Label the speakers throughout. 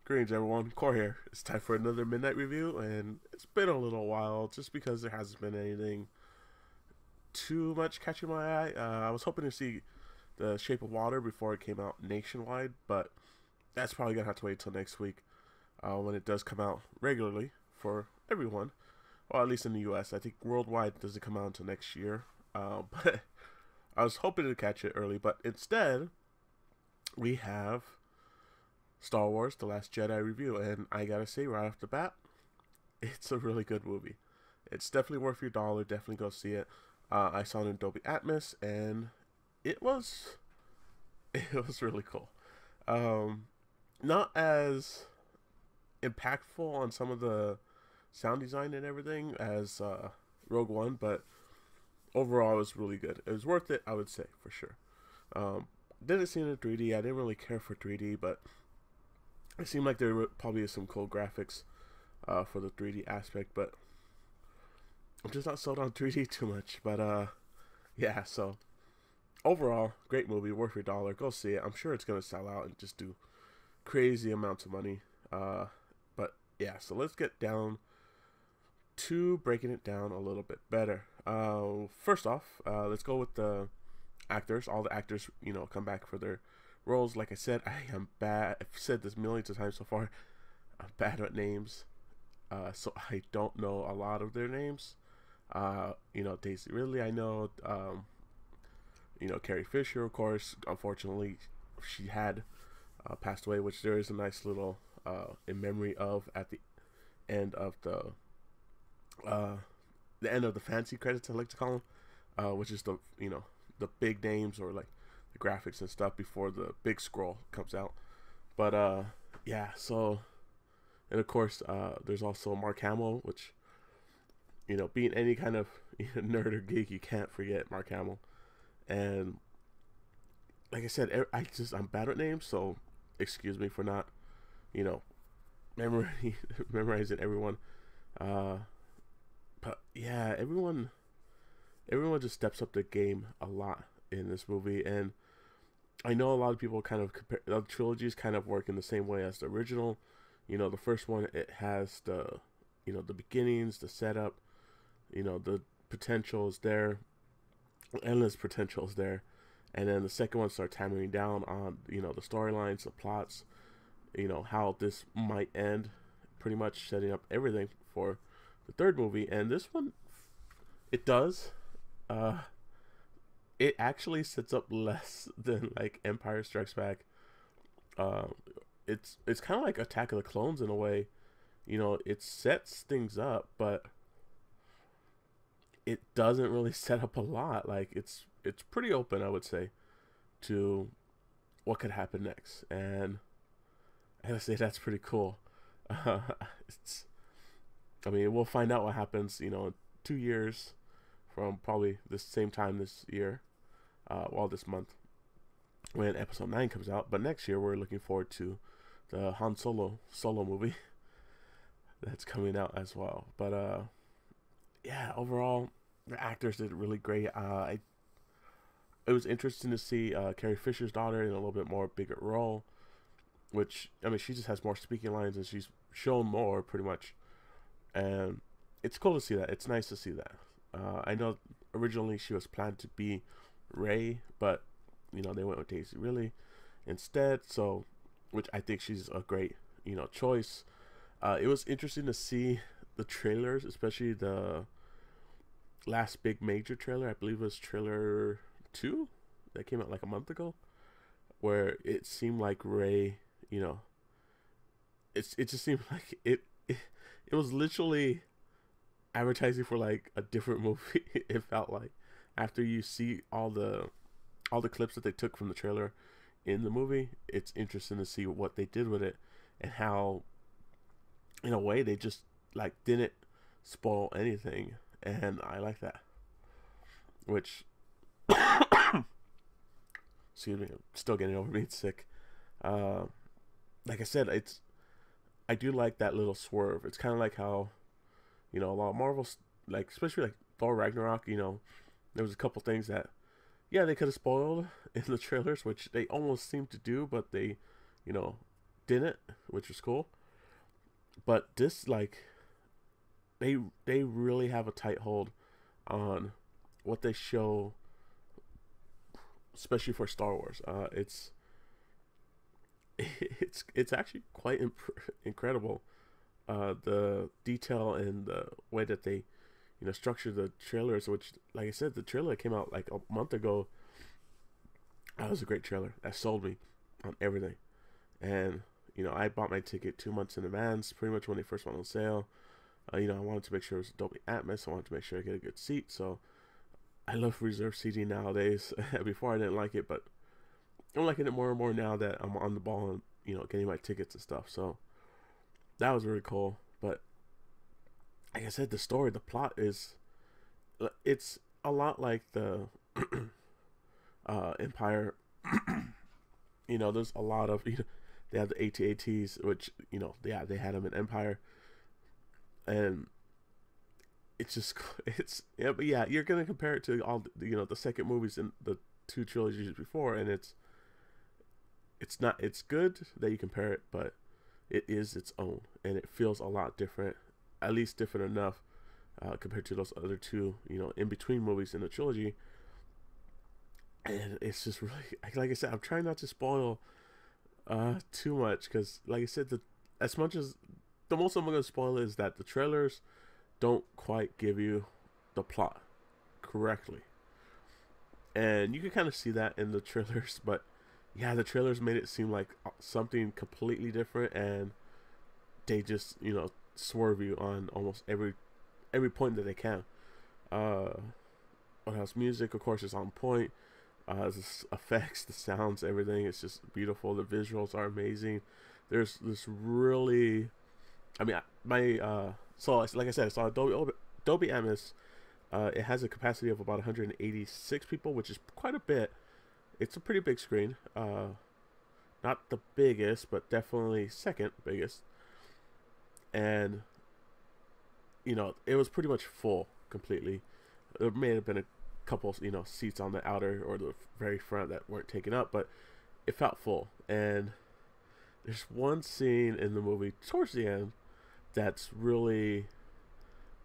Speaker 1: Greetings, everyone. Core here. It's time for another midnight review, and it's been a little while just because there hasn't been anything too much catching my eye. I was hoping to see The Shape of Water before it came out nationwide, but that's probably gonna have to wait till next week when it does come out regularly for everyone. Well, at least in the U.S. I think worldwide doesn't come out until next year. But I was hoping to catch it early, but instead we have Star Wars: The Last Jedi review, and I gotta say right off the bat, it's a really good movie. It's definitely worth your dollar. Definitely go see it. I saw it in Dolby Atmos, and it was it was really cool. Um, Not as impactful on some of the sound design and everything as Rogue One, but overall it was really good. It was worth it, I would say, for sure. Um, didn't see it in 3D. I didn't really care for 3D, but it seemed like there were probably some cool graphics for the 3D aspect, but I'm just not sold on 3D too much. But yeah, so overall, great movie, worth your dollar. Go see it. I'm sure it's gonna sell out and just do crazy amounts of money. But yeah, so let's get down to breaking it down a little bit better. First off, let's go with the actors. All the actors, come back for their roles. Like I said, I am bad. I've said this millions of times so far. I'm bad at names, so I don't know a lot of their names. Daisy Ridley, I know. Carrie Fisher, of course. Unfortunately, she had passed away, which there is a nice little in memory of at uh, the end of the fancy credits, I like to call them, which is the big names or like the graphics and stuff before the big scroll comes out. But yeah, so and of course there's also Mark Hamill, which being any kind of nerd or geek, you can't forget Mark Hamill. And like I said, I'm bad at names, so excuse me for not you know memorizing everyone. Uh, but yeah, everyone just steps up their game a lot in this movie, and I know a lot of people kind of compare the trilogies kind of work in the same way as the original. The first one, it has the beginnings, the setup, the potential is there, endless potential is there, and then the second one starts hammering down on the storylines, the plots, how this might end, pretty much setting up everything for the third movie. And this one, it does. It actually sets up less than like Empire Strikes Back. Uh, it's kind of like Attack of the Clones in a way. It sets things up, but it doesn't really set up a lot. Like it's pretty open, I would say, to what could happen next, and I gotta say that's pretty cool. Uh, it's, I mean, we'll find out what happens, in 2 years from probably the same time this year, this month when Episode 9 comes out. But next year, we're looking forward to the Han Solo movie that's coming out as well. But yeah, overall, the actors did really great. It was interesting to see Carrie Fisher's daughter in a little bit more bigger role, which, I mean, she just has more speaking lines and she's shown more pretty much, and it's cool to see that. It's nice to see that. I know originally she was planned to be Rey, but they went with Daisy Ridley instead. So, which I think she's a great choice. It was interesting to see the trailers, especially the last big major trailer. I believe it was trailer 2 that came out like a month ago, where it seemed like Rey, it just seemed like it was literally advertising for like a different movie. It felt like, after you see all the clips that they took from the trailer in the movie, it's interesting to see what they did with it and how, in a way, they just like didn't spoil anything, and I like that. Which, excuse me, I'm still getting over being sick. Uh, like I said, I do like that little swerve. It's kind of like how a lot of Marvels, like especially like Thor Ragnarok. There was a couple things that, yeah, they could have spoiled in the trailers, which they almost seemed to do, but they, didn't, which was cool. But this, like, they really have a tight hold on what they show, especially for Star Wars. It's actually quite incredible. The detail and the way that they, structure the trailers. Which, like I said, the trailer came out like a month ago. That was a great trailer. That sold me on everything. And I bought my ticket 2 months in advance, pretty much when they first went on sale. I wanted to make sure it was Dolby Atmos. I wanted to make sure I get a good seat. So I love reserve seating nowadays. Before I didn't like it, but I'm liking it more and more now that I'm on the ball and getting my tickets and stuff. So that was really cool. But like I said, the story, the plot it's a lot like the Empire. There's a lot of they have the AT-ATs, which they had them in Empire, and it's just but yeah, you're gonna compare it to all the second movies in the two trilogies before, and it's not, it's good that you compare it, but it is its own, and it feels a lot different, at least different enough compared to those other two in between movies in the trilogy. And it's just really, like I said, I'm trying not to spoil too much, because like I said, as much as the most I'm gonna spoil is that the trailers don't quite give you the plot correctly, and you can kind of see that in the trailers. But yeah, the trailers made it seem like something completely different, and they just swerve you on almost every point that they can. What else? Music, of course, is on point. The effects, the sounds, everything, it's just beautiful. The visuals are amazing. There's this really, I mean, so like I said, it's on Dolby Atmos. It has a capacity of about 186 people, which is quite a bit. It's a pretty big screen. Not the biggest, but definitely second biggest. And it was pretty much full completely. There may have been a couple seats on the outer or the very front that weren't taken up, but it felt full. And there's one scene in the movie towards the end that's really,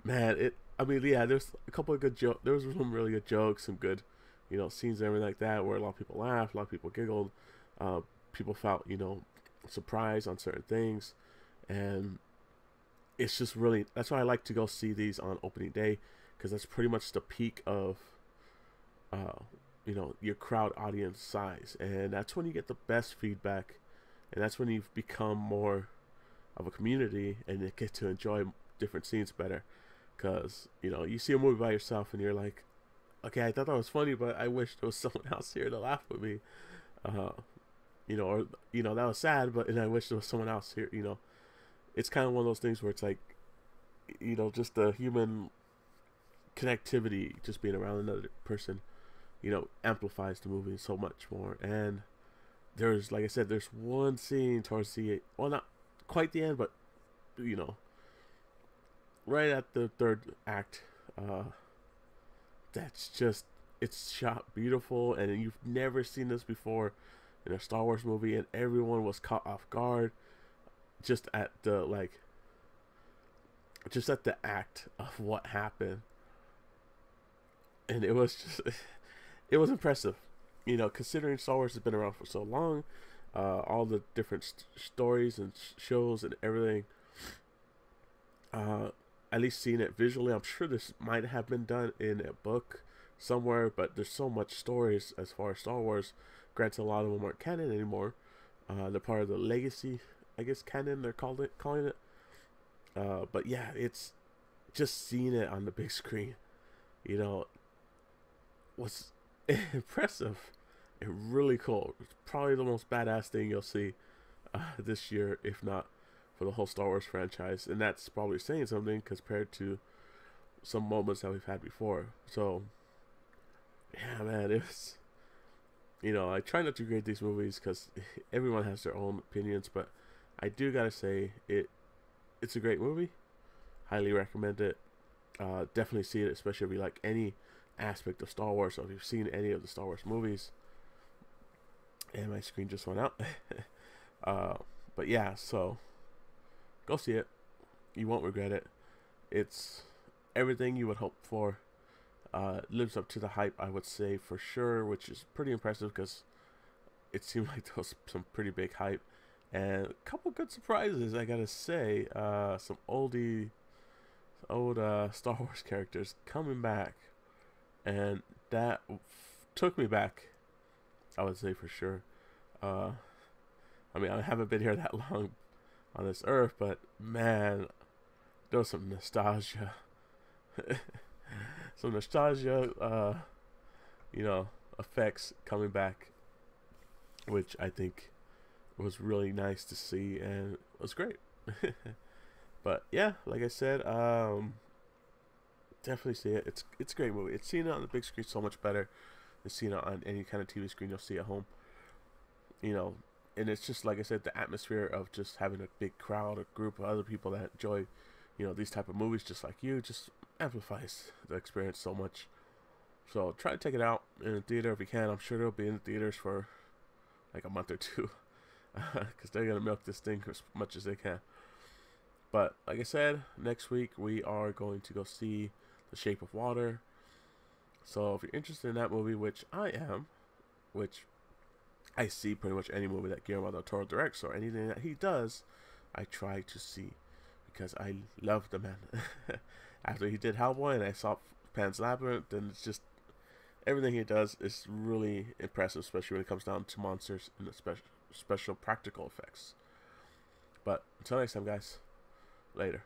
Speaker 1: man, there's a couple of good jokes. There was some really good jokes, some good scenes and everything like that, where a lot of people laughed, a lot of people giggled, people felt surprised on certain things. And it's just really, that's why I like to go see these on opening day, because that's pretty much the peak of your crowd audience size, and that's when you get the best feedback, and that's when you've become more of a community and you get to enjoy different scenes better. Because you see a movie by yourself and you're like, okay, I thought that was funny, but I wish there was someone else here to laugh with me, or that was sad, and I wish there was someone else here. It's kind of one of those things where it's like, just the human connectivity, just being around another person amplifies the movie so much more. And there's, like I said, there's one scene towards the, well, not quite the end, but right at the third act, that's just, it's shot beautiful, and you've never seen this before in a Star Wars movie, and everyone was caught off guard just at the act of what happened. And it was just, it was impressive, considering Star Wars has been around for so long, all the different stories and shows and everything. At least seeing it visually, I'm sure this might have been done in a book somewhere, but there's so much stories as far as Star Wars. Granted, a lot of them aren't canon anymore. They're part of the legacy, I guess, canon they're calling it. But yeah, it's just seeing it on the big screen, was impressive and really cool. It's probably the most badass thing you'll see this year, if not for the whole Star Wars franchise. And that's probably saying something compared to some moments that we've had before. So yeah, man, it was, I try not to grade these movies because everyone has their own opinions, but I do gotta say it's a great movie. Highly recommend it. Definitely see it, especially if you like any aspect of Star Wars, or if you've seen any of the Star Wars movies. And my screen just went out. But yeah, so go see it. You won't regret it. It's everything you would hope for. Lives up to the hype, I would say, for sure, which is pretty impressive because it seemed like there was some pretty big hype and a couple good surprises, I gotta say. Some old Star Wars characters coming back, and that took me back, I would say, for sure. I mean, I haven't been here that long on this earth, but man, there was some nostalgia. Some nostalgia, effects coming back, which I think was really nice to see and was great. But yeah, like I said, definitely see it. It's a great movie. It's seen it on the big screen so much better than seeing it on any kind of TV screen you'll see at home. And it's just like I said, the atmosphere of just having a big crowd, a group of other people that enjoy, these type of movies just like you, just amplifies the experience so much. So try to take it out in the theater if you can. I'm sure it'll be in the theaters for like a month or two, because they're gonna milk this thing as much as they can. But like I said, next week we are going to go see The Shape of Water. So if you're interested in that movie, which I am, which I see pretty much any movie that Guillermo del Toro directs or anything that he does, I try to see, because I love the man. After he did Hellboy and I saw Pan's Labyrinth, and it's just everything he does is really impressive, especially when it comes down to monsters and the special practical effects. But until next time, guys, later.